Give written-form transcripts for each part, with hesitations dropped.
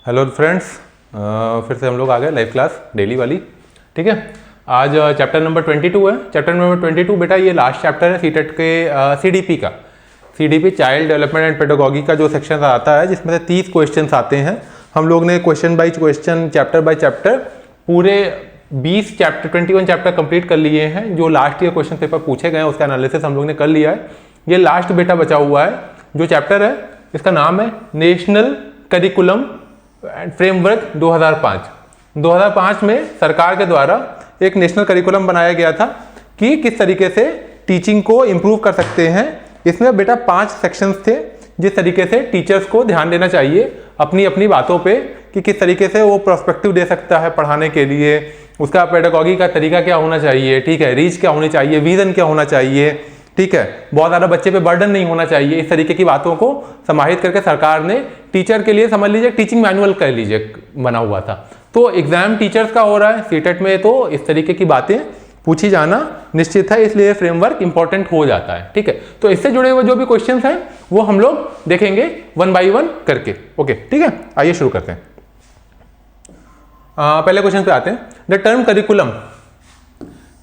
Hello friends, फिर से हम लोग आ गए लाइव क्लास डेली वाली। ठीक है, आज चैप्टर नंबर 22 है। चैप्टर नंबर 22 बेटा ये लास्ट चैप्टर है सीटेट के सीडीपी का। CDP child development and pedagogy का जो सेक्शन आता है जिसमें से 30 क्वेश्चंस आते हैं। हम लोग ने question by question, chapter by chapter पूरे 21 चैप्टर कंप्लीट कर लिए हैं। जो लास्ट ईयर क्वेश्चन पेपर पूछे गए हैं उसका एनालिसिस हम लोग ने कर लिया है। ये लास्ट बेटा बचा हुआ है जो चैप्टर है, इसका नाम है नेशनल करिकुलम फ्रेमवर्क 2005 में सरकार के द्वारा एक नेशनल करिकुलम बनाया गया था कि किस तरीके से टीचिंग को इम्प्रूव कर सकते हैं। इसमें बेटा 5 सेक्शंस थे जिस तरीके से टीचर्स को ध्यान देना चाहिए अपनी अपनी बातों पे कि किस तरीके से वो पर्सपेक्टिव दे सकता है पढ़ाने के लिए, उसका पेडागोगी का तरीका क्या होना चाहिए, ठीक है, रीच क्या होनी चाहिए, विजन क्या होना चाहिए, ठीक है, बहुत ज़्यादा बच्चे पे बर्डन नहीं होना चाहिए। इस तरीके की बातों को समाहित करके सरकार ने टीचर के लिए समझ लीजिए टीचिंग मैनुअल कह लीजिए बना हुआ था। तो एग्जाम टीचर्स का हो रहा है सीटेट में, तो इस तरीके की बातें पूछी जाना निश्चित है, इसलिए फ्रेमवर्क इंपॉर्टेंट हो जाता है। ठीक है, तो इससे जुड़े हुए जो भी क्वेश्चंस हैं वो हम लोग देखेंगे 1 बाय 1 करके। ओके, ठीक है, आइए शुरू करते हैं। पहले क्वेश्चन पे आते हैं। द टर्म करिकुलम,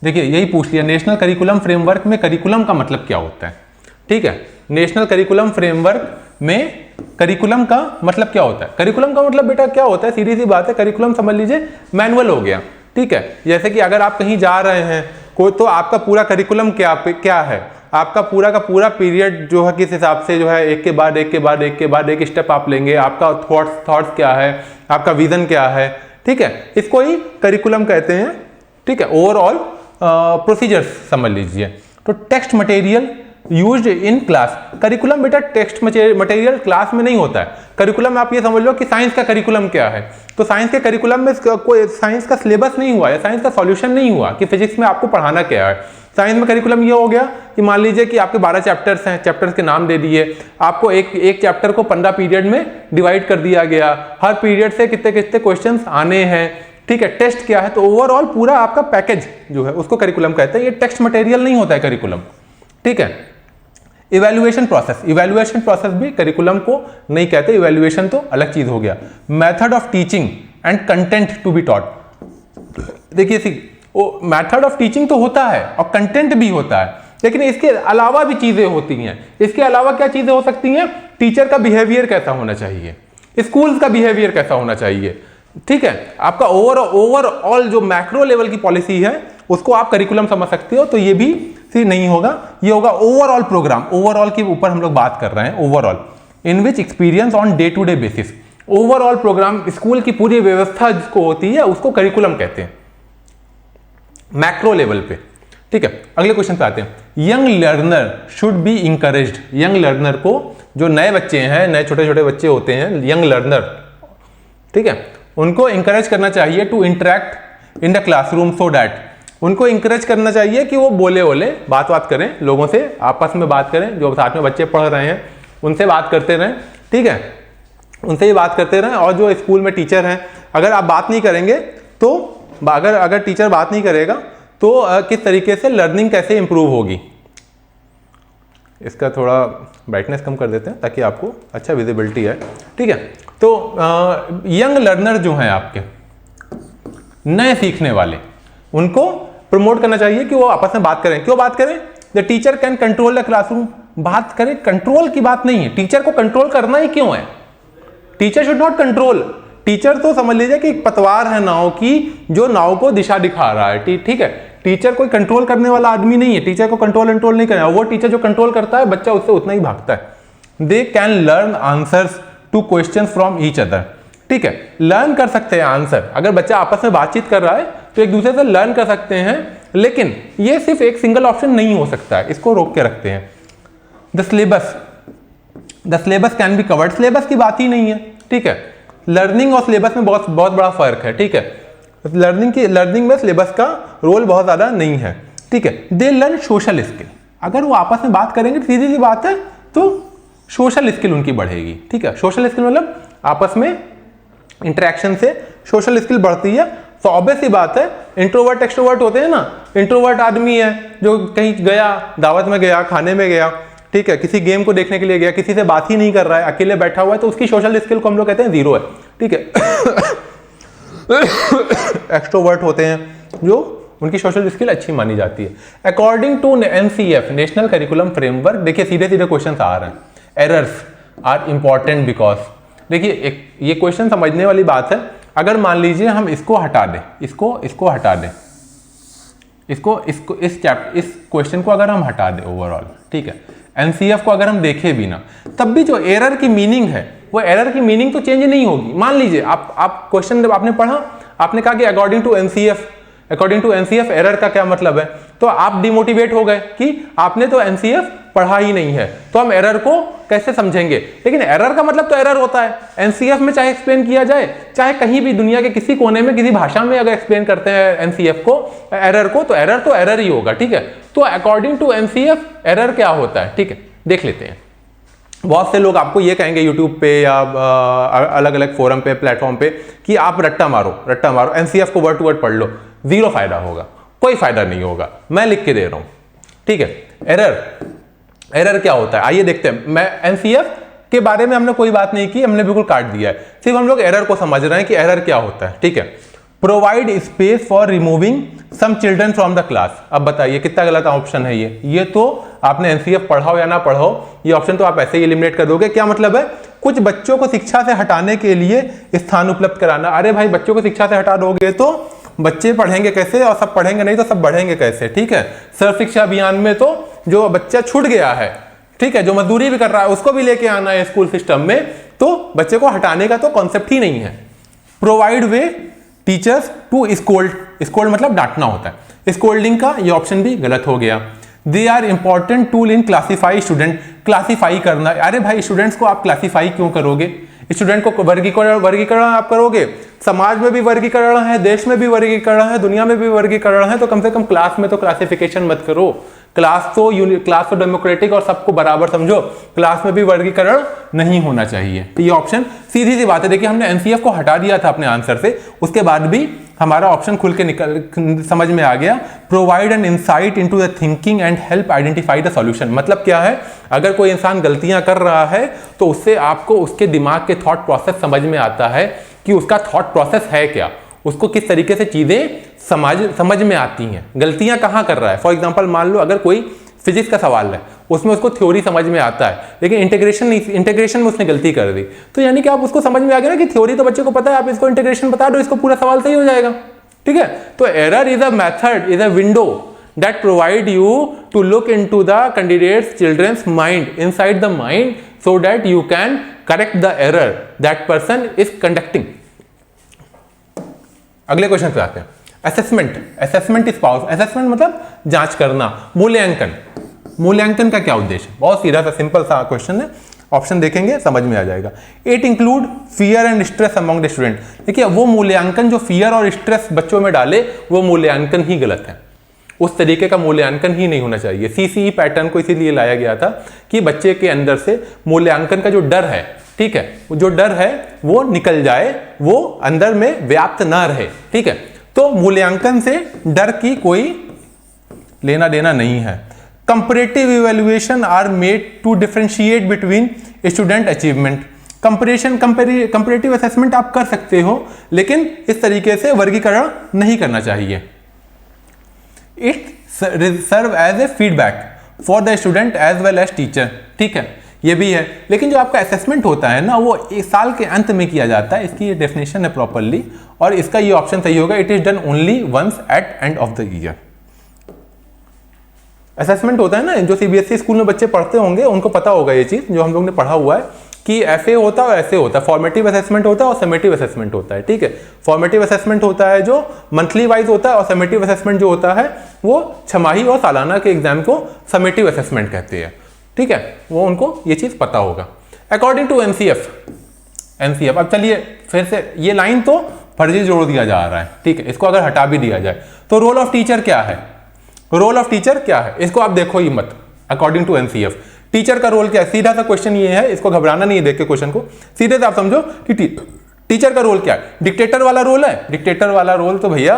देखिए यही पूछ लिया, नेशनल करिकुलम फ्रेमवर्क में करिकुलम का मतलब क्या होता है। ठीक है, नेशनल करिकुलम फ्रेमवर्क में करिकुलम का मतलब क्या होता है। करिकुलम का मतलब बेटा क्या होता है, सीधी सी बात है, करिकुलम समझ लीजिए मैनुअल हो गया। ठीक है, जैसे कि अगर आप कहीं जा रहे हैं कोई, तो आपका पूरा करिकुलम क्या है, आपका पूरा का पूरा पीरियड जो है किस हिसाब से जो है एक के बाद एक स्टेप आप लेंगे, आपका थॉट्स क्या है, आपका विजन क्या है। ठीक है, इसको ही करिकुलम कहते हैं। ठीक है, ओवरऑल प्रोसीजर्स समझ लीजिए। तो text material used in class, curriculum बेटा टेक्स्ट मटेरियल क्लास में नहीं होता है। करिकुलम आप ये समझ लो कि साइंस का करिकुलम क्या है, तो साइंस के करिकुलम में कोई साइंस का सिलेबस नहीं हुआ है, साइंस का सॉल्यूशन नहीं हुआ कि फिजिक्स में आपको पढ़ाना क्या है। साइंस में करिकुलम ये हो गया कि मान लीजिए कि आपके 12 चैप्टर्स हैं, चैप्टर्स के नाम दे दिए, आपको एक चैप्टर को 15 पीरियड में डिवाइड कर दिया गया, हर पीरियड से कितने कितने क्वेश्चंस आने हैं। ठीक है, टेस्ट क्या है, तो ओवरऑल पूरा आपका पैकेज जो है उसको करिकुलम कहते हैं। ये टेक्स्ट मटेरियल नहीं होता है करिकुलम। ठीक है, इवैल्यूएशन प्रोसेस भी करिकुलम को नहीं कहते, इवैल्यूएशन तो अलग चीज हो गया। Method of teaching and content to be taught, देखिए मेथड ऑफ टीचिंग तो होता है और कंटेंट भी होता है, लेकिन इसके अलावा भी चीजें होती हैं। इसके अलावा क्या चीजें हो सकती हैं, टीचर का बिहेवियर कैसा होना चाहिए, स्कूल का बिहेवियर कैसा होना चाहिए। ठीक है, आपका ओवरऑल जो मैक्रो लेवल की पॉलिसी है उसको आप करिकुलम समझ सकते हो। तो ये भी नहीं होगा, ये होगा ओवरऑल प्रोग्राम। ओवरऑल के ऊपर हम लोग बात कर रहे हैं, overall in which experience on day to day basis. Overall program, school की पूरी व्यवस्था जिसको होती है उसको करिकुलम कहते हैं मैक्रो लेवल पे। ठीक है, अगले क्वेश्चन पे आते हैं। Young learner should be encouraged, young learner को, जो नए बच्चे हैं, नए छोटे छोटे बच्चे होते हैं, यंग लर्नर, ठीक है, उनको इंकरेज करना चाहिए to interact in the classroom, so that, उनको इंकरेज करना चाहिए कि वो बोले बात करें, लोगों से आपस में बात करें, जो साथ में बच्चे पढ़ रहे हैं उनसे बात करते रहें। ठीक है, उनसे ही बात करते रहें। और जो स्कूल में टीचर हैं, अगर आप बात नहीं करेंगे तो अगर टीचर बात नहीं करेगा तो किस तरीके से लर्निंग कैसे इंप्रूव होगी। इसका थोड़ा ब्राइटनेस कम कर देते हैं ताकि आपको अच्छा विजिबिलिटी है। ठीक है, तो यंग लर्नर जो हैं आपके नए सीखने वाले, उनको प्रमोट करना चाहिए कि वो आपस में बात करें। क्यों बात करें, the teacher can control the classroom, बात करें, कंट्रोल की बात नहीं है, टीचर को कंट्रोल करना ही क्यों है, teacher should not control. Teacher तो समझ लीजिए कि पतवार है नाव की, जो नाव को दिशा दिखा रहा है। ठीक है, टीचर कोई कंट्रोल करने वाला आदमी नहीं है, टीचर को कंट्रोल नहीं करना। वो टीचर जो कंट्रोल करता है बच्चा उससे उतना ही भागता है। They can learn answers two questions from each other. ठीक है, लर्न कर सकते हैं आंसर, अगर बच्चा आपस में बातचीत कर रहा है तो एक दूसरे से लर्न कर सकते हैं, लेकिन ये सिर्फ एक सिंगल ऑप्शन नहीं हो सकता है, इसको रोक के रखते हैं। The syllabus can be covered, syllabus की बात ही नहीं है। ठीक है, लर्निंग और सिलेबस में बहुत बड़ा फर्क है। ठीक है, लर्निंग में सिलेबस का रोल बहुत ज्यादा नहीं है। ठीक है, दे लर्न सोशल स्किल, अगर वो आपस में बात करेंगे सीधी सी बात है तो सोशल स्किल उनकी बढ़ेगी। ठीक है, सोशल स्किल मतलब आपस में इंटरेक्शन से सोशल स्किल बढ़ती है। तो ऑब्वियस सी बात है, इंट्रोवर्ट एक्सट्रोवर्ट होते हैं ना, इंट्रोवर्ट आदमी है जो कहीं गया, दावत में गया, खाने में गया, ठीक है, किसी गेम को देखने के लिए गया, किसी से बात ही नहीं कर रहा है, अकेले बैठा हुआ है, तो उसकी सोशल स्किल को हम लोग कहते हैं जीरो है। ठीक है। एक्सट्रोवर्ट होते हैं जो उनकी सोशल स्किल अच्छी मानी जाती है। According to NCF national curriculum framework, देखिए सीधे सीधे क्वेश्चन आ रहे हैं। एरर्स आर इंपॉर्टेंट बिकॉज, देखिए एक ये क्वेश्चन समझने वाली बात है। अगर मान लीजिए हम इसको हटा दें, इसको हटा दें, इस क्वेश्चन को अगर हम हटा दें ओवरऑल, ठीक है, NCF को अगर हम देखें भी ना, तब भी जो एरर की मीनिंग है वो एरर की मीनिंग तो चेंज नहीं होगी। मान लीजिए आप क्वेश्चन जब आपने पढ़ा, आपने कहा कि अकॉर्डिंग टू NCF एरर का क्या मतलब है, तो आप डिमोटिवेट हो गए कि आपने तो NCF पढ़ा ही नहीं है, तो हम एरर को कैसे समझेंगे। लेकिन एरर का मतलब तो एरर होता है, NCF में चाहे एक्सप्लेन किया जाए, चाहे कहीं भी दुनिया के किसी कोने में किसी भाषा में अगर एक्सप्लेन करते हैं NCF को, एरर को, तो एरर ही होगा, ठीक है। तो अकॉर्डिंग टू NCF एरर क्या होता है, ठीक है, देख लेते हैं। बहुत से लोग आपको ये कहेंगे यूट्यूब पे या अलग अलग फोरम पे, प्लेटफॉर्म पे, कि आप रट्टा मारो NCF को वर्ड टू वर्ड पढ़ लो, जीरो फायदा होगा, कोई फायदा नहीं होगा, मैं लिख के दे रहा हूं, ठीक है। एरर क्या होता है आइए देखते हैं। मैं NCF के बारे में हमने कोई बात नहीं की, हमने बिल्कुल काट दिया है, सिर्फ हम लोग एरर को समझ रहे हैं कि एरर क्या होता है, ठीक है। Provide space for removing some children from the class. अब बताइए कितना गलत ऑप्शन है ये तो आपने NCF पढ़ाओ या ना पढ़ाओ, ये ऑप्शन तो आप ऐसे ही एलिमिनेट कर दोगे। क्या मतलब है, कुछ बच्चों को शिक्षा से हटाने के लिए स्थान उपलब्ध कराना। अरे भाई, बच्चों को शिक्षा से हटा दोगे तो बच्चे पढ़ेंगे कैसे, और सब पढ़ेंगे नहीं तो सब बढ़ेंगे कैसे, ठीक है। सर्व शिक्षा अभियान में तो जो बच्चा छूट गया है, ठीक है, जो मजदूरी भी कर रहा है, उसको भी लेके आना है स्कूल सिस्टम में, तो बच्चे को हटाने का तो कॉन्सेप्ट ही नहीं है। Provide way teachers to scold मतलब डांटना होता है, स्कोल्डिंग का ये ऑप्शन भी गलत हो गया। They are important tool in classify student, classify करना। अरे भाई, स्टूडेंट्स को आप क्लासीफाई क्यों करोगे, स्टूडेंट को वर्गीकरण आप करोगे, समाज में भी वर्गीकरण है, देश में भी वर्गीकरण है, दुनिया में भी वर्गीकरण है, तो कम से कम क्लास में तो क्लासिफिकेशन मत करो। क्लास तो डेमोक्रेटिक और सबको बराबर समझो, क्लास में भी वर्गीकरण नहीं होना चाहिए। तो ये ऑप्शन सीधी सी बात है। देखिए, हमने NCF को हटा दिया था अपने आंसर से, उसके बाद भी हमारा ऑप्शन खुल के समझ में आ गया। Provide an insight into the thinking and help identify the solution. मतलब क्या है, अगर कोई इंसान गलतियां कर रहा है तो उससे आपको उसके दिमाग के थॉट प्रोसेस समझ में आता है कि उसका थॉट प्रोसेस है क्या, उसको किस तरीके से चीजें समझ में आती हैं, गलतियां कहाँ कर रहा है। फॉर एग्जांपल, मान लो अगर कोई फिजिक्स का सवाल है, उसमें उसको थ्योरी समझ में आता है, लेकिन इंटीग्रेशन में उसने गलती कर दी, तो यानी कि आप उसको समझ में आ गया ना कि थ्योरी तो बच्चे को पता है, आप इसको इंटीग्रेशन बता दो, इसको पूरा सवाल सही हो जाएगा, ठीक है। तो error is a method, is a window that provide you to look into the candidate's children's mind, inside the mind, so that you can correct the error that person is conducting. अगले question पे आते हैं। Assessment is power. Assessment मतलब जांच करना, मूल्यांकन का क्या उद्देश्य। बहुत सीधा सा सिंपल सा क्वेश्चन है, ऑप्शन देखेंगे समझ में आ जाएगा। It include fear and stress among the student. देखिए, वो मूल्यांकन जो फियर और स्ट्रेस बच्चों में डाले, वो मूल्यांकन ही गलत है, उस तरीके का मूल्यांकन ही नहीं होना चाहिए। CCE पैटर्न को इसीलिए लाया गया था कि बच्चे के अंदर से मूल्यांकन का जो डर है, ठीक है, जो डर है वो निकल जाए, वो अंदर में व्याप्त ना रहे, ठीक है। तो मूल्यांकन से डर की कोई लेना देना नहीं है। Comparative evaluation are made to differentiate between student achievement. Comparative assessment आप कर सकते हो, लेकिन इस तरीके से वर्गीकरण नहीं करना चाहिए। It serve as a feedback for the student as well as teacher, ठीक है, ये भी है। लेकिन जो आपका असेसमेंट होता है ना, वो एक साल के अंत में किया जाता है, इसकी ये डेफिनेशन है प्रॉपरली, और इसका ये ऑप्शन सही होगा। It is done only once at end of the year. Assessment होता है ना, जो CBSE स्कूल में बच्चे पढ़ते होंगे उनको पता होगा ये चीज, जो हम लोग ने पढ़ा हुआ है कि ऐसे होता है और ऐसे होता है। फॉर्मेटिव असेसमेंट होता है और समेटिव असेसमेंट होता है, ठीक है। फॉर्मेटिव असेसमेंट होता है जो मंथली वाइज होता है, और समेटिव असेसमेंट जो होता है वो छमाही और सालाना के एग्जाम को समेटिव असेसमेंट कहते हैं, ठीक है। वो उनको ये चीज पता होगा। अकॉर्डिंग टू NCF, अब चलिए फिर से, ये लाइन तो फर्जी जोड़ दिया जा रहा है, ठीक है, इसको अगर हटा भी दिया जाए तो रोल ऑफ टीचर क्या है, रोल ऑफ टीचर क्या है, इसको आप देखो ही मत। अकॉर्डिंग टू NCF टीचर का रोल क्या है, सीधा सा क्वेश्चन ये है, इसको घबराना नहीं है देख के क्वेश्चन को, सीधे से आप समझो कि टीचर का रोल क्या है। डिक्टेटर वाला रोल है, डिक्टेटर वाला रोल तो भैया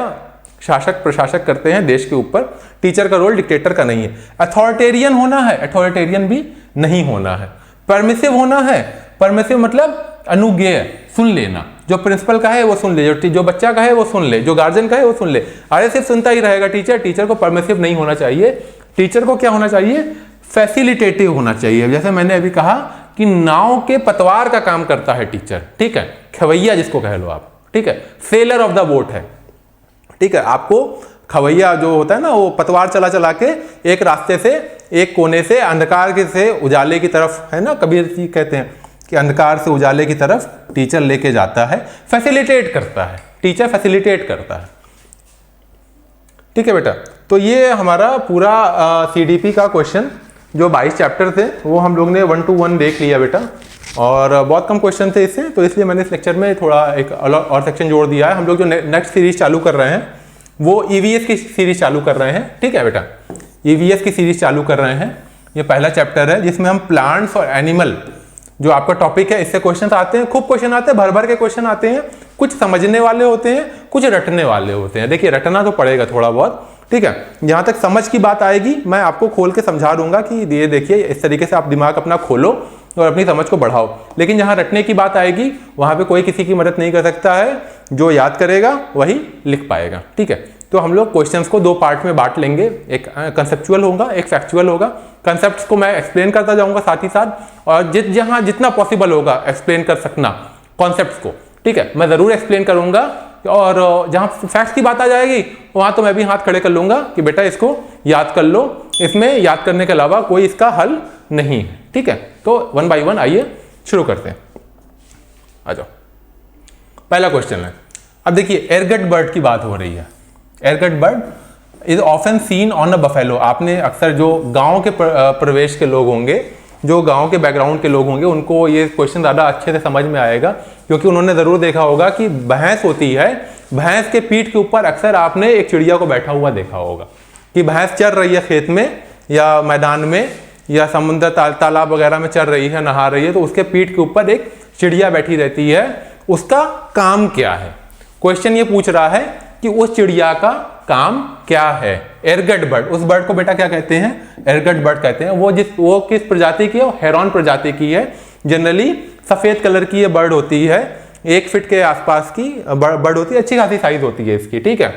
शासक प्रशासक करते हैं देश के ऊपर, टीचर का रोल डिक्टेटर का नहीं है। अथॉरिटेरियन होना है, अथॉरिटेरियन भी नहीं होना है। परमिसिव होना है, परमिसिव मतलब अनुज्ञेय, सुन लेना, जो प्रिंसिपल का है वो सुन ले, जो बच्चा का है वो सुन ले, जो गार्जियन का है वो सुन ले। अरे सिर्फ सुनता ही रहेगा टीचर को परमिसिव नहीं होना चाहिए। टीचर को क्या होना चाहिए, फैसिलिटेटिव होना चाहिए। जैसे मैंने अभी कहा कि नाव के पतवार का काम करता है टीचर, ठीक है, खवैया जिसको कह लो आप, ठीक है, सेलर ऑफ द बोट है, ठीक है। आपको खवैया जो होता है ना, वो पतवार चला चला के एक रास्ते से, एक कोने से अंधकार के से उजाले की तरफ, है ना, कबीर जी कहते हैं कि अंधकार से उजाले की तरफ टीचर लेके जाता है, फैसिलिटेट करता है, टीचर फैसिलिटेट करता है, ठीक है बेटा। तो ये हमारा पूरा CDP का क्वेश्चन जो 22 चैप्टर थे वो हम लोग ने 1 to 1 देख लिया बेटा, और बहुत कम क्वेश्चन थे इससे, तो इसलिए मैंने इस लेक्चर में थोड़ा एक और सेक्शन जोड़ दिया है। हम लोग जो नेक्स्ट सीरीज चालू कर रहे हैं वो EVS की सीरीज चालू कर रहे हैं, ठीक है बेटा, EVS की सीरीज चालू कर रहे हैं। ये पहला चैप्टर है जिसमें हम प्लांट्स और एनिमल जो आपका टॉपिक है इससे क्वेश्चन आते हैं, खूब क्वेश्चन आते हैं, भर भर के क्वेश्चन आते हैं। कुछ समझने वाले होते हैं, कुछ रटने वाले होते हैं। देखिए रटना तो पड़ेगा थोड़ा बहुत, ठीक है। जहां तक समझ की बात आएगी मैं आपको खोल के समझा दूंगा कि ये देखिए इस तरीके से आप दिमाग अपना खोलो और अपनी समझ को बढ़ाओ। लेकिन जहां रटने की बात आएगी वहां पे कोई किसी की मदद नहीं कर सकता है, जो याद करेगा वही लिख पाएगा, ठीक है। तो हम लोग क्वेश्चंस को 2 पार्ट में बांट लेंगे, एक कंसेप्चुअल होगा, एक फैक्चुअल होगा। कंसेप्ट्स को मैं एक्सप्लेन करता जाऊंगा साथ ही साथ, और जहां जितना पॉसिबल होगा एक्सप्लेन कर सकना कॉन्सेप्ट्स को, ठीक है, मैं जरूर एक्सप्लेन करूंगा। और जहां फैक्ट्स की बात आ जाएगी वहां तो मैं भी हाथ खड़े कर लूंगा कि बेटा इसको याद कर लो, इसमें याद करने के अलावा कोई इसका हल नहीं है, ठीक है। तो 1 by 1 आइए शुरू करते हैं, आ जाओ। पहला क्वेश्चन है, अब देखिए एयरगट बर्ड की बात हो रही है। एयरगट bird is often seen on a buffalo. आपने अक्सर जो गांव के प्रवेश के लोग होंगे, जो गांव के बैकग्राउंड के लोग होंगे, उनको ये क्वेश्चन ज़्यादा अच्छे से समझ में आएगा, क्योंकि उन्होंने ज़रूर देखा होगा कि भैंस होती है, भैंस के पीठ के ऊपर अक्सर आपने एक चिड़िया को बैठा हुआ देखा होगा कि भैंस चर रही है खेत में या मैदान में या समुद्र तालाब वगैरह में चर रही है, नहा रही है, तो उसके पीठ के ऊपर एक चिड़िया बैठी रहती है। उसका काम क्या है? क्वेश्चन ये पूछ रहा है कि उस चिड़िया का काम क्या है। एयरगट बर्ड, उस बर्ड को बेटा क्या कहते हैं? एयरगट बर्ड कहते हैं। वो किस प्रजाति की है? वो हेरॉन प्रजाति की है। जनरली सफेद कलर की ये बर्ड होती है, 1 फीट के आसपास की बर्ड होती है, अच्छी खासी साइज होती है इसकी, ठीक है।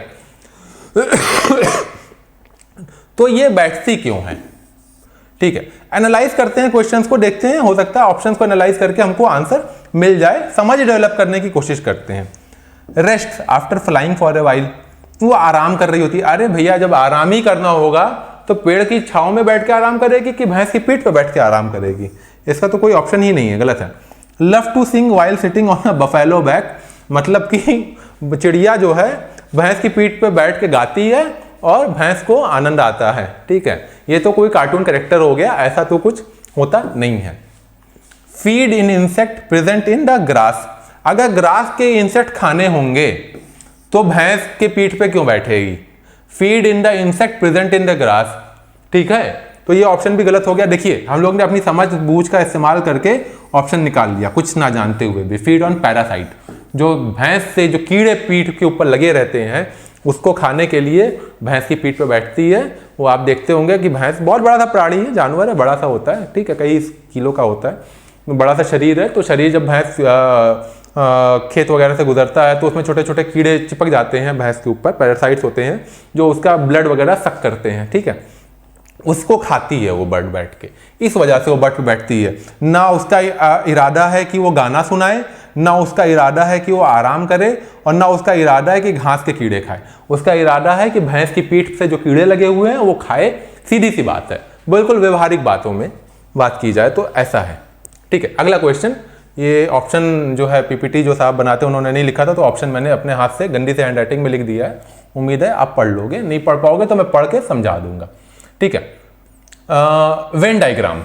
तो ये बैठती क्यों है? ठीक है, एनालाइज करते हैं क्वेश्चंस को, देखते हैं, हो सकता है ऑप्शंस को एनालाइज करके हमको आंसर मिल जाए। समझ डेवलप करने की कोशिश करते हैं। Rest after flying for a while, वो आराम कर रही होती है। अरे भैया, जब आराम ही करना होगा तो पेड़ की छांव में बैठ के आराम करेगी कि भैंस की पीठ पे बैठ के आराम करेगी? इसका तो कोई ऑप्शन ही नहीं है, गलत है। Love to sing while sitting on a buffalo back, मतलब कि चिड़िया जो है भैंस की पीठ पे बैठ के गाती है और भैंस को आनंद आता है, ठीक है। ये तो कोई कार्टून कैरेक्टर हो गया, ऐसा तो कुछ होता नहीं है। Feed in insect present in the grass, अगर ग्रास के इंसेक्ट खाने होंगे तो भैंस के पीठ पे क्यों बैठेगी? Feed in the insect present in the grass, ठीक है। तो ये ऑप्शन भी गलत हो गया। देखिए, हम लोग ने अपनी समझ बूझ का इस्तेमाल करके ऑप्शन निकाल लिया, कुछ ना जानते हुए भी। फीड ऑन पैरासाइट, जो भैंस से जो कीड़े पीठ के ऊपर लगे रहते हैं उसको खाने के लिए भैंस की पीठ पे बैठती है। वो आप देखते होंगे कि भैंस बहुत बड़ा सा प्राणी है, जानवर है, बड़ा सा होता है, ठीक है, कई किलो का होता है, बड़ा सा शरीर है। तो शरीर जब भैंस खेत वगैरह से गुजरता है तो उसमें छोटे छोटे कीड़े चिपक जाते हैं भैंस के ऊपर, पैरासाइट्स होते हैं जो उसका ब्लड वगैरह सक करते हैं, ठीक है। उसको खाती है वो बर्ड बैठ के, इस वजह से वो बर्ड पे बैठती है। ना उसका इरादा है कि वो गाना सुनाए, ना उसका इरादा है कि वो आराम करे, और ना उसका इरादा है कि घास के कीड़े खाए। उसका इरादा है कि भैंस की पीठ से जो कीड़े लगे हुए हैं वो खाए। सीधी सी बात है, बिल्कुल व्यवहारिक बातों में बात की जाए तो ऐसा है, ठीक है। अगला क्वेश्चन, ये ऑप्शन जो है पीपीटी जो साहब बनाते हैं उन्होंने नहीं लिखा था, तो ऑप्शन मैंने अपने हाथ से गंदी से हैंडराइटिंग में लिख दिया है। उम्मीद है आप पढ़ लोगे, नहीं पढ़ पाओगे तो मैं पढ़ के समझा दूंगा, ठीक है। वेन डायग्राम,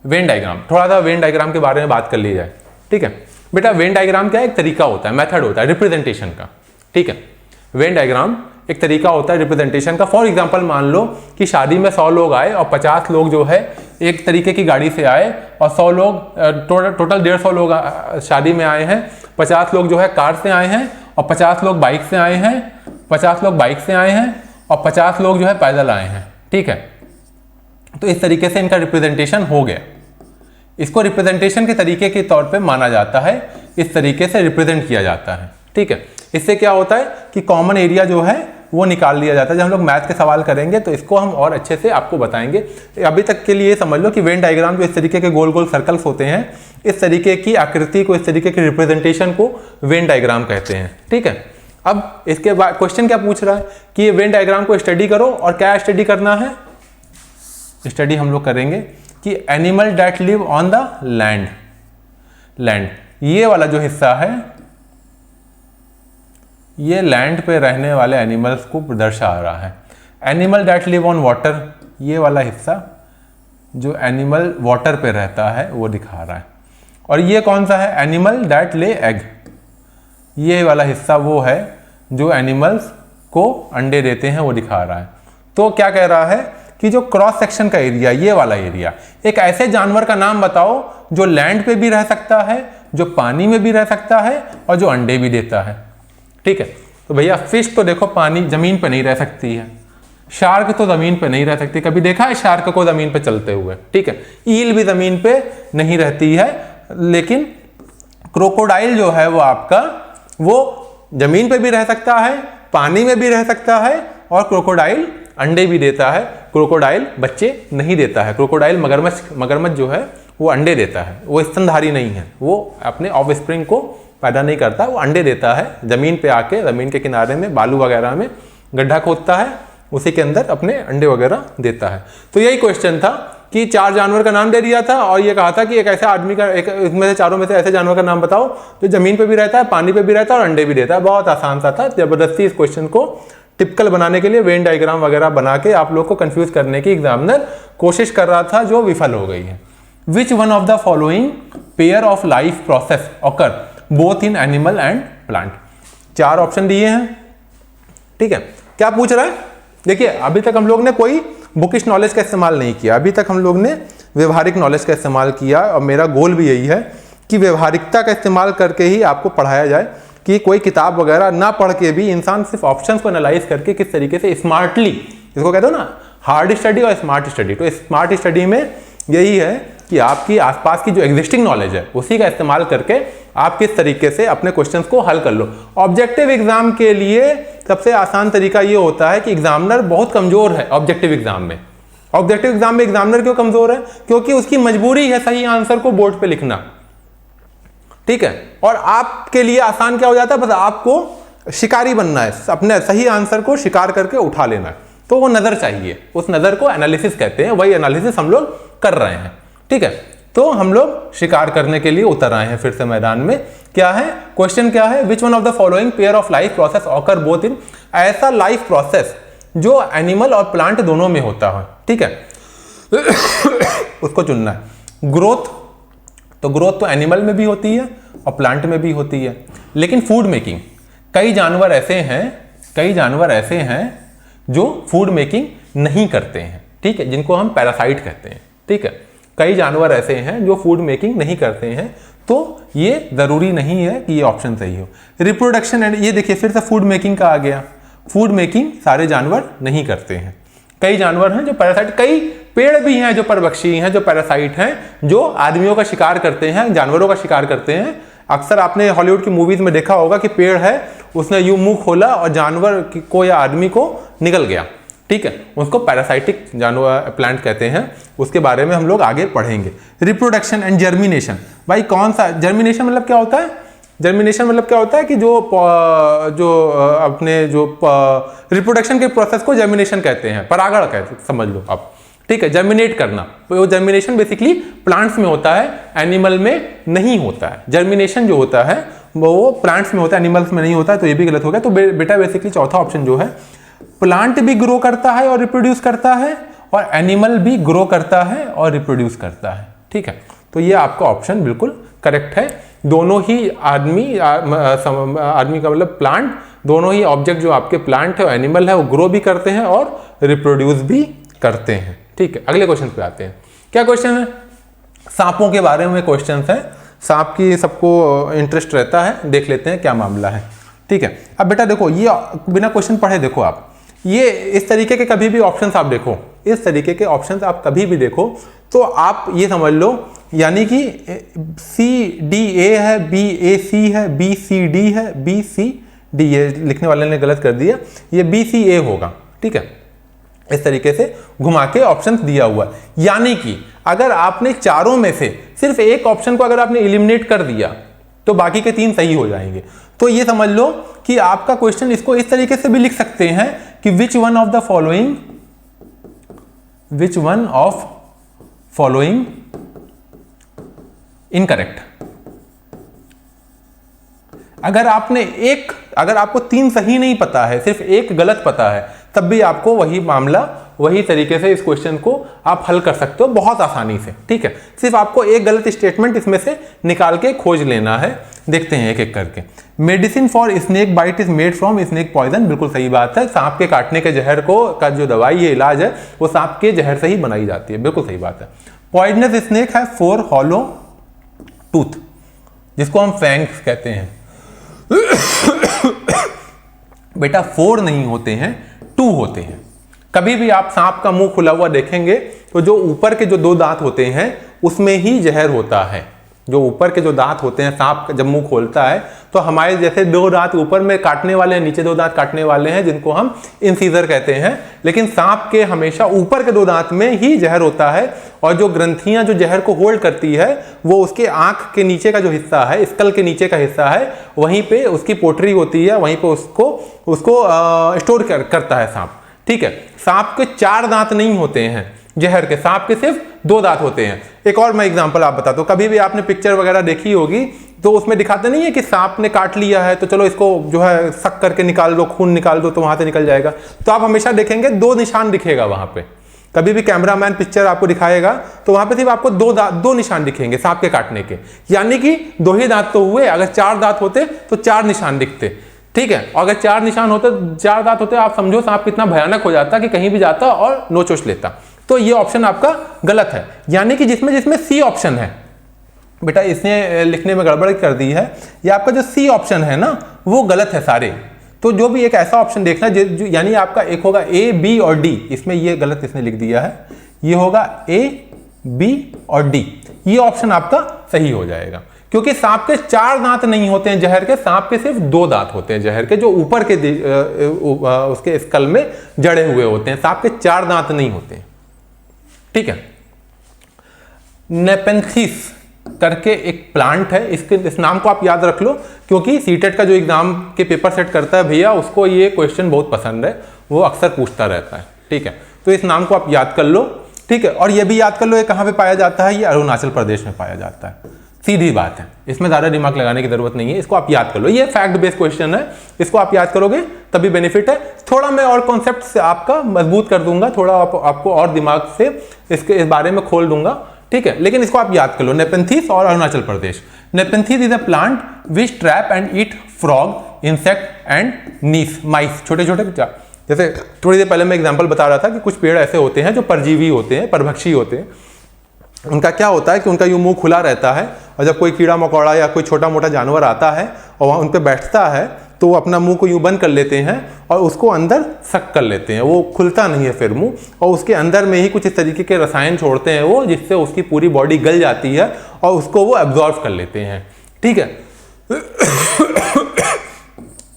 वेन डायग्राम, थोड़ा सा वेन डायग्राम के बारे में बात कर ली जाए, ठीक है। बेटा वेन डायग्राम क्या है? एक तरीका होता है, मेथड होता है रिप्रेजेंटेशन का, ठीक है। वेन डायग्राम एक तरीका होता है रिप्रेजेंटेशन का। फॉर एग्जांपल मान लो कि शादी में 100 लोग आए और 50 लोग जो है एक तरीके की गाड़ी से आए, और 100 लोग टोटल 150 लोग शादी में आए हैं। 50 लोग जो है कार से आए हैं, और 50 लोग बाइक से आए हैं, 50 लोग बाइक से आए हैं, और 50 लोग जो है पैदल आए हैं, ठीक है। तो इस तरीके से इनका रिप्रेजेंटेशन हो गया। इसको रिप्रेजेंटेशन के तरीके के तौर पे माना जाता है, इस तरीके से रिप्रेजेंट किया जाता है। ठीक है, इससे क्या होता है कि कॉमन एरिया जो है वो निकाल लिया जाता है। जब हम लोग मैथ के सवाल करेंगे तो इसको हम और अच्छे से आपको बताएंगे। अभी तक के लिए समझ लो कि वेन डायग्राम जो इस तरीके के गोल गोल सर्कल्स होते हैं, इस तरीके की आकृति को, इस तरीके के रिप्रेजेंटेशन को वेन डायग्राम कहते हैं। ठीक है, अब इसके बाद क्वेश्चन क्या पूछ रहा है कि ये वेन डायग्राम को स्टडी करो, और क्या स्टडी करना है? स्टडी हम लोग करेंगे कि animal that live on the land, land ये वाला जो हिस्सा है ये लैंड पे रहने वाले एनिमल्स को दर्शा रहा है। Animal that live on water ये वाला हिस्सा जो एनिमल वाटर पे रहता है वो दिखा रहा है। और ये कौन सा है? एनिमल दैट ले एग, ये वाला हिस्सा वो है जो एनिमल्स को अंडे देते हैं, वो दिखा रहा है। तो क्या कह रहा है कि जो क्रॉस सेक्शन का एरिया, ये वाला एरिया, एक ऐसे जानवर का नाम बताओ जो लैंड पे भी रह सकता है, जो पानी में भी रह सकता है और जो अंडे भी देता है। ठीक है, तो भैया फिश तो देखो पानी जमीन पे नहीं रह सकती है, शार्क तो जमीन पे नहीं रह सकती। कभी देखा है शार्क को जमीन पे चलते हुए? ठीक है, ईल भी जमीन पे नहीं रहती है, लेकिन क्रोकोडाइल जो है वो आपका वो जमीन पे भी रह सकता है, पानी में भी रह सकता है, और क्रोकोडाइल अंडे भी देता है। क्रोकोडाइल बच्चे नहीं देता है। क्रोकोडाइल मगरमच्छ जो है वो अंडे देता है, वो स्तनधारी नहीं है, वो अपने ऑफस्प्रिंग को पैदा नहीं करता, वो अंडे देता है। जमीन पे आके, जमीन के किनारे में बालू वगैरह में गड्ढा खोदता है, उसी के अंदर अपने अंडे वगैरह देता है। तो यही क्वेश्चन था कि 4 जानवर का नाम दे दिया था और ये कहा था कि एक ऐसा आदमी का, एक इसमें से चारों में से ऐसे जानवर का नाम बताओ जो जमीन पे भी रहता है, पानी पे भी रहता है और अंडे भी देता है। बहुत आसान सा था। जबरदस्ती इस क्वेश्चन को टिपिकल बनाने के लिए वेन डायग्राम वगैरह बना के आप लोग को कंफ्यूज करने की एग्जामिनर कोशिश कर रहा था, जो विफल हो गई है। Which one of the following pair of life process occur both in animal and plant? 4 option दिए हैं। ठीक है, क्या पूछ रहा है? देखिए, अभी तक हम लोग ने कोई बुकिश नॉलेज का इस्तेमाल नहीं किया, अभी तक हम लोग ने व्यवहारिक नॉलेज का इस्तेमाल किया, और मेरा गोल भी यही है कि व्यवहारिकता का इस्तेमाल करके ही आपको पढ़ाया जाए, कि कोई किताब वगैरह ना पढ़ के भी इंसान सिर्फ ऑप्शंस को एनालाइज करके किस तरीके से स्मार्टली, इसको कहते हो ना हार्ड स्टडी और स्मार्ट स्टडी, तो स्मार्ट स्टडी में यही है कि आपकी आसपास की जो एग्जिस्टिंग नॉलेज है उसी का इस्तेमाल करके आप किस तरीके से अपने क्वेश्चंस को हल कर लो। ऑब्जेक्टिव एग्जाम के लिए सबसे आसान तरीका ये होता है कि एग्जामिनर बहुत कमजोर है ऑब्जेक्टिव एग्जाम में। ऑब्जेक्टिव एग्जाम में एग्जामिनर क्यों कमजोर है? क्योंकि उसकी मजबूरी है सही आंसर को बोर्ड पे लिखना। ठीक है, और आपके लिए आसान क्या हो जाता है? बस आपको शिकारी बनना है, अपने सही आंसर को शिकार करके उठा लेना है। तो वो नजर चाहिए, उस नजर को एनालिसिस कहते हैं, वही एनालिसिस हम लोग कर रहे हैं। ठीक है, तो हम लोग शिकार करने के लिए उतर आए हैं फिर से मैदान में। क्या है क्वेश्चन? क्या है? Which one of the following pair of life process occur both in, ऐसा लाइफ प्रोसेस जो एनिमल और प्लांट दोनों में होता है। ठीक है, उसको चुनना है। ग्रोथ, तो ग्रोथ तो एनिमल में भी होती है और प्लांट में भी होती है, लेकिन फूड मेकिंग, कई जानवर ऐसे हैं जो फूड मेकिंग नहीं करते हैं। ठीक है, जिनको हम पैरासाइट कहते हैं। ठीक है, कई जानवर ऐसे हैं जो फूड मेकिंग नहीं करते हैं, तो ये जरूरी नहीं है कि ये ऑप्शन सही हो। रिप्रोडक्शन एंड, ये देखिए फिर से फूड मेकिंग का आ गया। फूड मेकिंग सारे जानवर नहीं करते हैं, कई जानवर हैं जो पैरासाइट, कई पेड़ भी हैं जो परभक्षी हैं, जो पैरासाइट हैं, जो आदमियों का शिकार करते हैं, जानवरों का शिकार करते हैं। अक्सर आपने हॉलीवुड की मूवीज में देखा होगा कि पेड़ है, उसने यूं मुंह खोला और जानवर को या आदमी को निकल गया। ठीक है, उसको पैरासाइटिक जानवर प्लांट कहते हैं, उसके बारे में हम लोग आगे पढ़ेंगे। रिप्रोडक्शन एंड जर्मिनेशन, भाई कौन सा जर्मिनेशन मतलब क्या होता है? जर्मिनेशन मतलब क्या होता है कि जो रिप्रोडक्शन के प्रोसेस को जर्मिनेशन कहते हैं, परागण कहते हैं, समझ लो आप। ठीक है, जर्मिनेट करना, तो वो जर्मिनेशन बेसिकली प्लांट्स में होता है, एनिमल में नहीं होता है। जर्मिनेशन जो होता है वो प्लांट्स में होता है, एनिमल्स में नहीं होता है, तो ये भी गलत हो गया। तो बेटा बेसिकली चौथा ऑप्शन जो है, प्लांट भी ग्रो करता है और रिप्रोड्यूस करता है, और एनिमल भी ग्रो करता है और रिप्रोड्यूस करता है। ठीक है, तो ये आपका ऑप्शन बिल्कुल करेक्ट है। दोनों ही आदमी का मतलब प्लांट, दोनों ही ऑब्जेक्ट जो आपके प्लांट है और एनिमल है वो ग्रो भी करते हैं और रिप्रोड्यूस भी करते हैं। ठीक है, अगले क्वेश्चन पे आते हैं। क्या क्वेश्चन है? सांपों के बारे में क्वेश्चन है। सांप की सबको इंटरेस्ट रहता है, देख लेते हैं क्या मामला है। ठीक है, अब बेटा देखो, ये बिना क्वेश्चन पढ़े देखो आप, ये इस तरीके के कभी भी ऑप्शंस आप देखो, इस तरीके के ऑप्शंस आप कभी भी देखो तो आप ये समझ लो यानी कि CDA है, BAC है, BCD है, BCD, ये लिखने वाले ने गलत कर दिया, ये BCA होगा। ठीक है, इस तरीके से घुमा के ऑप्शन दिया हुआ है। यानी कि अगर आपने चारों में से सिर्फ एक ऑप्शन को अगर आपने एलिमिनेट कर दिया तो बाकी के 3 सही हो जाएंगे। तो ये समझ लो कि आपका क्वेश्चन इसको इस तरीके से भी लिख सकते हैं कि which one of following incorrect. अगर आपको 3 सही नहीं पता है, सिर्फ एक गलत पता है, तब भी आपको वही मामला, वही तरीके से इस क्वेश्चन को आप हल कर सकते हो बहुत आसानी से। ठीक है, सिर्फ आपको एक गलत स्टेटमेंट इसमें से निकाल के खोज लेना है। देखते हैं एक एक करके। Medicine for snake bite is made from snake poison, बिल्कुल सही बात है। सांप के काटने के जहर का जो दवाई है, इलाज है, वो सांप के जहर से ही बनाई जाती है, बिल्कुल सही बात है। पॉइजनस स्नेक है 4 हॉलो टूथ, जिसको हम फैंग्स कहते हैं। बेटा 4 नहीं होते हैं, 2 होते हैं। कभी भी आप सांप का मुंह खुला हुआ देखेंगे तो जो ऊपर के जो 2 दांत होते हैं उसमें ही जहर होता है। जो ऊपर के जो दांत होते हैं, सांप जब मुंह खोलता है तो हमारे जैसे 2 दांत ऊपर में काटने वाले हैं, नीचे 2 दांत काटने वाले हैं, जिनको हम इंसीजर कहते हैं। लेकिन सांप के हमेशा ऊपर के 2 दांत में ही जहर होता है, और जो ग्रंथियां जो जहर को होल्ड करती है वो उसके आंख के नीचे का जो हिस्सा है, स्कल के नीचे का हिस्सा है, वहीं पे उसकी पोटरी होती है, वहीं पे उसको स्टोर करता है सांप। ठीक है, सांप के 4 दांत नहीं होते हैं जहर के, सांप के सिर्फ 2 दांत होते हैं। एक और मैं एग्जांपल आप बताता हूं, कभी भी आपने पिक्चर वगैरह देखी होगी तो उसमें दिखाते नहीं है कि सांप ने काट लिया है तो चलो इसको जो है सक करके निकाल दो, खून निकाल दो तो वहां से निकल जाएगा। तो आप हमेशा देखेंगे 2 निशान दिखेगा वहां पे। कभी भी कैमरामैन पिक्चर आपको दिखाएगा तो वहां पे सिर्फ आपको 2 निशान दिखेंगे सांप के काटने के, यानी कि 2 ही दांत तो हुए। अगर 4 दांत होते तो 4 निशान दिखते। ठीक है, अगर 4 निशान होते, 4 दांत होते, आप समझो सांप कितना भयानक हो जाता कि कहीं भी जाता और नोचोच लेता। तो ये ऑप्शन आपका गलत है। यानी कि जिसमें सी ऑप्शन है, बेटा इसने लिखने में गड़बड़ कर दी है, ये आपका जो सी ऑप्शन है ना वो गलत है सारे। तो जो भी एक ऐसा ऑप्शन देखना जो यानी आपका एक होगा A, B और D, इसमें ये गलत इसने लिख दिया है, ये होगा A, B और D, ये ऑप्शन आपका सही हो जाएगा। क्योंकि सांप के 4 दांत नहीं होते हैं जहर के, सांप के सिर्फ 2 दांत होते हैं जहर के, जो ऊपर के उसके स्कल में जड़े हुए होते हैं। सांप के 4 दांत नहीं होते हैं। ठीक है, नेपेंथिस करके एक प्लांट है, इस नाम को आप याद रख लो, क्योंकि सीटेट का जो एग्जाम के पेपर सेट करता है भैया, उसको ये क्वेश्चन बहुत पसंद है, वो अक्सर पूछता रहता है। ठीक है, तो इस नाम को आप याद कर लो। ठीक है, और ये भी याद कर लो ये कहाँ पे पाया जाता है, ये अरुणाचल प्रदेश में पाया जाता है। सीधी बात है, इसमें ज़्यादा दिमाग लगाने की जरूरत नहीं है, इसको आप याद कर लो। ये फैक्ट बेस्ड क्वेश्चन है, इसको आप याद करोगे तभी बेनिफिट है। थोड़ा मैं और कॉन्सेप्ट से आपका मजबूत कर दूंगा, थोड़ा आपको और दिमाग से इस बारे में खोल दूंगा। ठीक है, लेकिन इसको आप याद कर लो, नेपेंथिस और Arunachal Pradesh. Nepenthes is a plant which trap and eat frog, insect and नीस, माइस, छोटे छोटे। जैसे थोड़ी देर पहले मैं एग्जाम्पल बता रहा था कि कुछ पेड़ ऐसे होते हैं जो परजीवी होते हैं, परभक्षी होते हैं। उनका क्या होता है कि उनका यूं मुंह खुला रहता है, और जब कोई कीड़ा मकोड़ा या कोई छोटा मोटा जानवर आता है और वहाँ उन पर बैठता है तो वो अपना मुंह को यूं बंद कर लेते हैं और उसको अंदर सक कर लेते हैं, वो खुलता नहीं है फिर मुंह, और उसके अंदर में ही कुछ इस तरीके के रसायन छोड़ते हैं वो, जिससे उसकी पूरी बॉडी गल जाती है और उसको वो एब्जॉर्ब कर लेते हैं। ठीक है,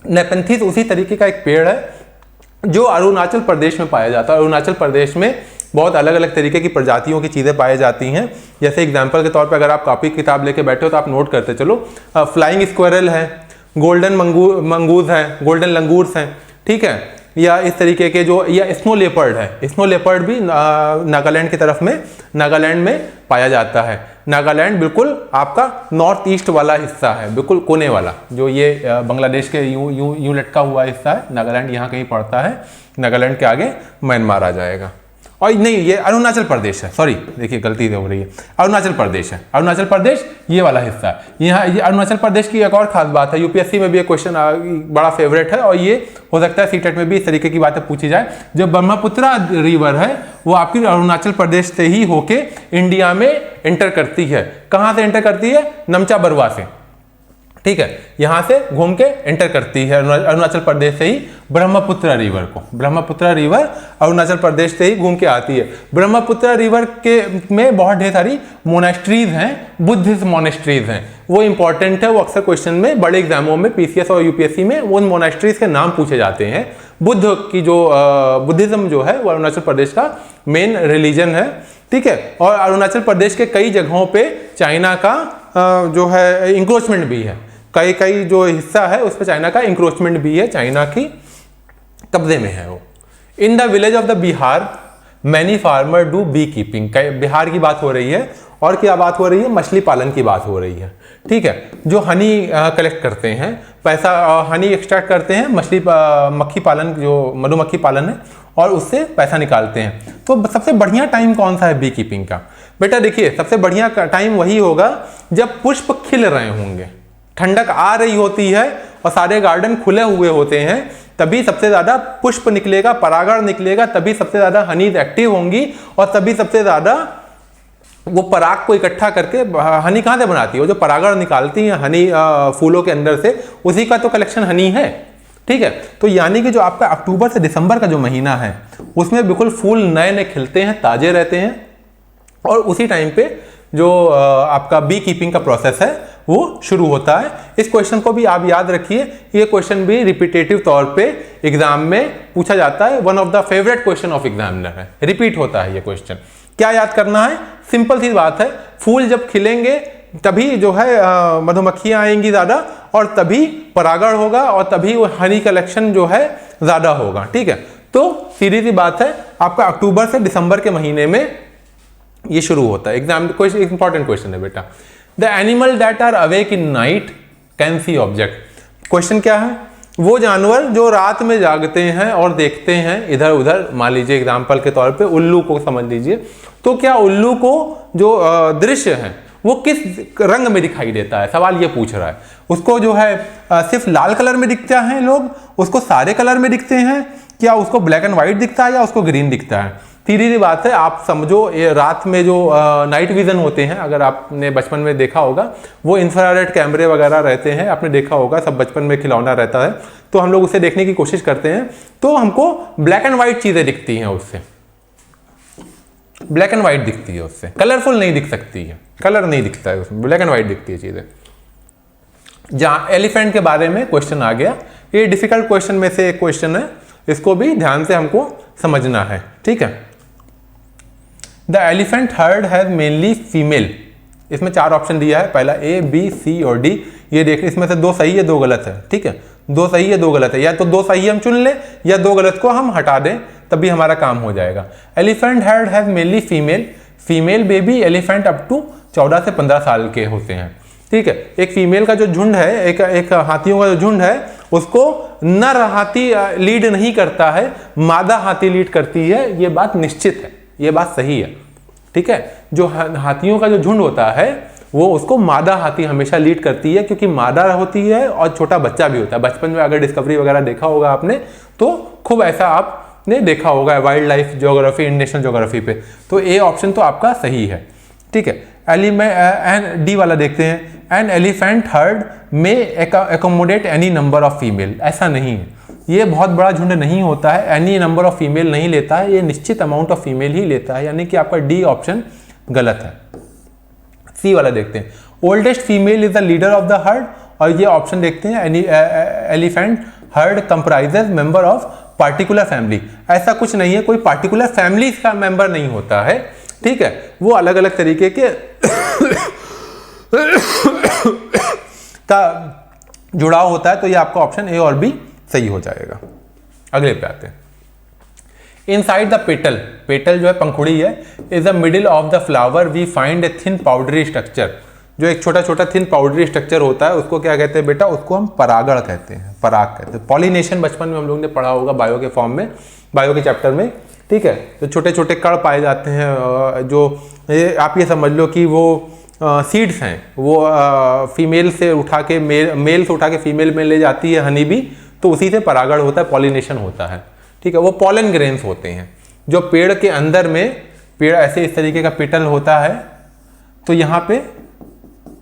नेपेंथिस उसी तरीके का एक पेड़ है जो अरुणाचल प्रदेश में पाया जाता है। अरुणाचल प्रदेश में बहुत अलग अलग तरीके की प्रजातियों की चीज़ें पाई जाती हैं। जैसे एग्जाम्पल के तौर पे अगर आप कॉपी किताब लेके बैठे हो तो आप नोट करते चलो, फ्लाइंग स्क्वायरल है, गोल्डन मंगूज है, गोल्डन लंगूर्स हैं। ठीक है, या इस तरीके के जो, या स्नो लेपर्ड है, स्नो लेपर्ड भी नागालैंड की तरफ में, नागालैंड में पाया जाता है। नागालैंड बिल्कुल आपका नॉर्थ ईस्ट वाला हिस्सा है, बिल्कुल कोने वाला, जो ये बांग्लादेश के यूं लटका हुआ हिस्सा है, नागालैंड यहाँ कहीं पड़ता है। नागालैंड के आगे म्यांमार आ जाएगा। और नहीं, ये अरुणाचल प्रदेश है, सॉरी देखिए गलती हो रही है, अरुणाचल प्रदेश है। अरुणाचल प्रदेश ये वाला हिस्सा है। यहाँ ये अरुणाचल प्रदेश की एक और खास बात है, यूपीएससी में भी एक क्वेश्चन बड़ा फेवरेट है, और ये हो सकता है सीटेट में भी इस तरीके की बातें पूछी जाए। जो ब्रह्मपुत्रा रिवर है वो आपकी अरुणाचल प्रदेश से ही होके इंडिया में एंटर करती है। कहाँ से एंटर करती है? नमचा बरवा से। ठीक है, यहां से घूम के एंटर करती है अरुणाचल प्रदेश से ही ब्रह्मपुत्र रिवर को। ब्रह्मपुत्र रिवर अरुणाचल प्रदेश से ही घूम के आती है। ब्रह्मपुत्र रिवर के में बहुत ढेर सारी मोनेस्ट्रीज हैं, बुद्धिस्ट मोनेस्ट्रीज हैं, वो इंपॉर्टेंट है। वो अक्सर क्वेश्चन में बड़े एग्जामों में पीसीएस और यूपीएससी में उन मोनेस्ट्रीज के नाम पूछे जाते हैं। बुद्ध की जो बुद्धिज्म जो है वो अरुणाचल प्रदेश का मेन रिलीजन है, ठीक है। और अरुणाचल प्रदेश के कई जगहों पे चाइना का जो है इंक्रोचमेंट भी है, कई जो हिस्सा है उस पर चाइना का इंक्रोचमेंट भी है, चाइना की कब्जे में है वो। In the village of the Bihar many farmer do bee keeping, Bihar की बात हो रही है। और क्या बात हो रही है? मछली पालन की बात हो रही है, ठीक है। जो हनी कलेक्ट करते हैं, पैसा हनी एक्सट्रैक्ट करते हैं, मक्खी पालन जो मधुमक्खी पालन है, और उससे पैसा निकालते हैं। तो सबसे बढ़िया टाइम कौन सा है बी कीपिंग का? बेटा देखिए, सबसे बढ़िया टाइम वही होगा जब पुष्प खिल रहे होंगे, ठंडक आ रही होती है और सारे गार्डन खुले हुए होते हैं, तभी सबसे ज्यादा पुष्प निकलेगा, परागण निकलेगा, तभी सबसे ज्यादा हनीज एक्टिव होंगी और तभी सबसे ज्यादा वो पराग को इकट्ठा करके हनी कहाँ से बनाती है? वो जो परागण निकालती है हनी फूलों के अंदर से, उसी का तो कलेक्शन हनी है, ठीक है। तो यानी कि जो आपका अक्टूबर से दिसंबर का जो महीना है उसमें बिल्कुल फूल नए नए खिलते हैं, ताजे रहते हैं, और उसी टाइम पे जो आपका बी कीपिंग का प्रोसेस है वो शुरू होता है। इस क्वेश्चन को भी आप याद रखिए, ये क्वेश्चन भी रिपीटेटिव तौर पे एग्जाम में पूछा जाता है, one of the favourite question of examiner है, रिपीट होता है ये क्वेश्चन। क्या याद करना है? सिंपल सी बात है, फूल जब खिलेंगे तभी जो है मधुमक्खियां आएंगी ज्यादा, और तभी परागण होगा, और तभी वो हनी कलेक्शन जो है ज्यादा होगा, ठीक है। तो सीधी सी बात है, आपका अक्टूबर से दिसंबर के महीने में ये शुरू होता है। एग्जाम क्वेश्चन, इंपॉर्टेंट क्वेश्चन है बेटा। The animal that are awake in night can see object. Question क्या है? वो जानवर जो रात में जागते हैं और देखते हैं इधर उधर, मान लीजिए एग्जाम्पल के तौर पे उल्लू को समझ लीजिए, तो क्या उल्लू को जो दृश्य है वो किस रंग में दिखाई देता है? सवाल ये पूछ रहा है। उसको जो है सिर्फ लाल कलर में दिखता है लोग, उसको सारे कलर में दिखते हैं, क्या उसको ब्लैक एंड व्हाइट दिखता है, या उसको ग्रीन दिखता है? सीधी सी बात है, आप समझो ये रात में जो नाइट विजन होते हैं, अगर आपने बचपन में देखा होगा, वो इंफ्रारेड कैमरे वगैरह रहते हैं, आपने देखा होगा, सब बचपन में खिलौना रहता है, तो हम लोग उसे देखने की कोशिश करते हैं, तो हमको ब्लैक एंड व्हाइट चीजें दिखती हैं उससे, ब्लैक एंड व्हाइट दिखती है उससे, कलरफुल नहीं दिख सकती है, कलर नहीं दिखता है उसमें, ब्लैक एंड व्हाइट दिखती है चीजें। जहाँ एलिफेंट के बारे में क्वेश्चन आ गया, ये डिफिकल्ट क्वेश्चन में से एक क्वेश्चन है, इसको भी ध्यान से हमको समझना है, ठीक है। The elephant herd has mainly female, इसमें 4 ऑप्शन दिया है, पहला ए, बी, सी और डी। ये देख, इसमें से 2 सही है 2 गलत है, ठीक है, 2 सही है 2 गलत है, या तो 2 सही हम चुन ले या 2 गलत को हम हटा दें, तभी हमारा काम हो जाएगा। Elephant herd has mainly female, female baby elephant up to 14 से 15 साल के होते हैं, ठीक है। एक फीमेल का जो झुंड है, एक हाथियों का जो झुंड है, उसको नर हाथी लीड नहीं करता है, मादा हाथी लीड करती है, ये बात निश्चित है, ये बात सही है, ठीक है। जो हाथियों का जो झुंड होता है वो उसको मादा हाथी हमेशा लीड करती है, क्योंकि मादा होती है और छोटा बच्चा भी होता है। बचपन में अगर डिस्कवरी वगैरह देखा होगा आपने, तो खूब ऐसा आपने देखा होगा wild life geography, national geography पे। तो ए ऑप्शन तो आपका सही है, ठीक है। एन डी वाला देखते हैं, एन एलिफेंट हर्ड में accommodate any number of female, ऐसा नहीं है, ये बहुत बड़ा झुंड नहीं होता है, एनी नंबर ऑफ फीमेल नहीं लेता है, ये निश्चित अमाउंट ऑफ फीमेल ही लेता है, यानी कि आपका डी ऑप्शन गलत है। सी वाला देखते हैं, oldest female is the leader of the heard, और ये ऑप्शन देखते हैं, elephant heard comprises member of particular family. ऐसा कुछ नहीं है, कोई पार्टिकुलर फैमिली का मेंबर नहीं होता है, ठीक है, वो अलग अलग तरीके के का जुड़ाव होता है। तो ये आपका ऑप्शन ए और बी सही हो जाएगा। अगले पे आते हैं, इनसाइड द पेटल, पेटल जो है पंखुड़ी है, is the middle of the flower we find a thin powdery structure, जो एक छोटा छोटा थिन पाउडरी स्ट्रक्चर होता है, उसको क्या कहते हैं बेटा? उसको हम परागण कहते हैं, पराग कहते हैं। पॉलिनेशन बचपन में हम लोग ने पढ़ा होगा बायो के फॉर्म में, बायो के चैप्टर में, ठीक है। तो छोटे छोटे कण पाए जाते हैं, जो आप ये समझ लो कि वो सीड्स हैं, वो फीमेल से उठा के मेल से उठा के फीमेल में ले जाती है हनी बी, तो उसी से परागण होता है, पॉलिनेशन होता है, ठीक है। वो पॉलन ग्रेन्स होते हैं जो पेड़ के अंदर में, पेड़ ऐसे इस तरीके का पेटल होता है, तो यहाँ पे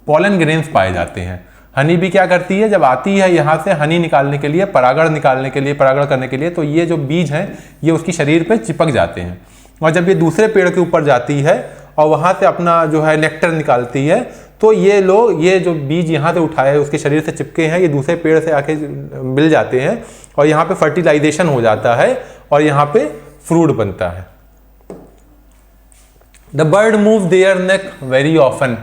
पॉलन ग्रेन्स पाए जाते हैं। हनी भी क्या करती है, जब आती है यहाँ से हनी निकालने के लिए, परागण निकालने के लिए, परागण करने के लिए, तो ये जो बीज हैं ये उसकी शरीर पे चिपक जाते हैं। और जब ये दूसरे पेड़ के ऊपर जाती है और वहाँ से अपना जो है नेक्टर निकालती है, तो ये जो बीज यहाँ से उठाए उसके शरीर से चिपके हैं, ये दूसरे पेड़ से आके मिल जाते हैं और यहाँ पे फर्टिलाइजेशन हो जाता है और यहाँ पे फ्रूट बनता है। The bird move their neck very often.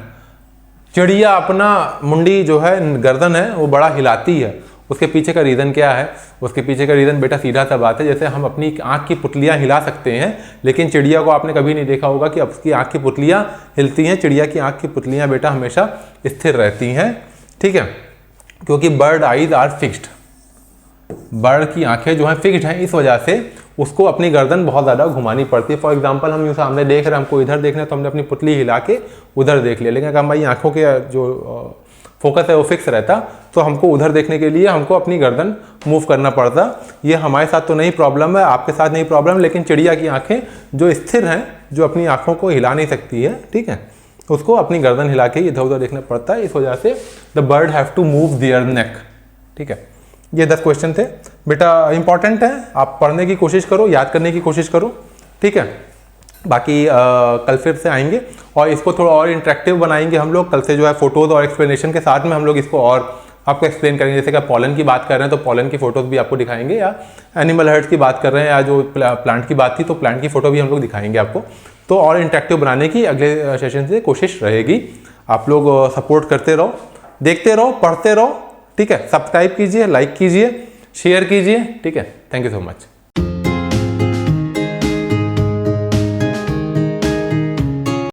चिड़िया अपना मुंडी जो है, गर्दन है, वो बड़ा हिलाती है। उसके पीछे का रीज़न क्या है? उसके पीछे का रीज़न बेटा सीधा सा बात है, जैसे हम अपनी आँख की पुतलियाँ हिला सकते हैं, लेकिन चिड़िया को आपने कभी नहीं देखा होगा कि उसकी आँख की पुतलियाँ हिलती हैं। चिड़िया की आँख की पुतलियाँ बेटा हमेशा स्थिर रहती हैं, ठीक है, क्योंकि bird eyes are fixed. Bird की आंखें जो हैं फिक्स्ड हैं, इस वजह से उसको अपनी गर्दन बहुत ज़्यादा घुमानी पड़ती है। फॉर एग्जांपल हम यूँ सामने देख रहे हैं, हमको इधर देखना है तो हमने अपनी पुतली हिला के उधर देख लिया, लेकिन अगर हमारी आंखों के जो फोकस है वो फिक्स रहता तो हमको उधर देखने के लिए हमको अपनी गर्दन मूव करना पड़ता। ये हमारे साथ तो नहीं प्रॉब्लम है, आपके साथ नहीं प्रॉब्लम, लेकिन चिड़िया की आँखें जो स्थिर हैं, जो अपनी आँखों को हिला नहीं सकती है, ठीक है, उसको अपनी गर्दन हिला के इधर उधर देखना पड़ता है। इस वजह से the bird have to move their neck, ठीक है। ये 10 क्वेश्चन थे बेटा, इंपॉर्टेंट है, आप पढ़ने की कोशिश करो, याद करने की कोशिश करो, ठीक है। बाकी कल फिर से आएंगे और इसको थोड़ा और इंटरेक्टिव बनाएंगे हम लोग। कल से जो है फोटोज़ और एक्सप्लेनेशन के साथ में हम लोग इसको और आपको एक्सप्लेन करेंगे। जैसे कि पॉलन की बात कर रहे हैं तो पॉलन की फोटोज़ भी आपको दिखाएंगे, या एनिमल हर्ट्स की बात कर रहे हैं, या जो प्लांट की बात थी तो प्लांट की फोटो भी हम लोग दिखाएंगे आपको। तो और इंटरेक्टिव बनाने की अगले सेशन से कोशिश रहेगी। आप लोग सपोर्ट करते रहो, देखते रहो, पढ़ते रहो, ठीक है। सब्सक्राइब कीजिए, लाइक कीजिए, शेयर कीजिए, ठीक है। Thank you so much.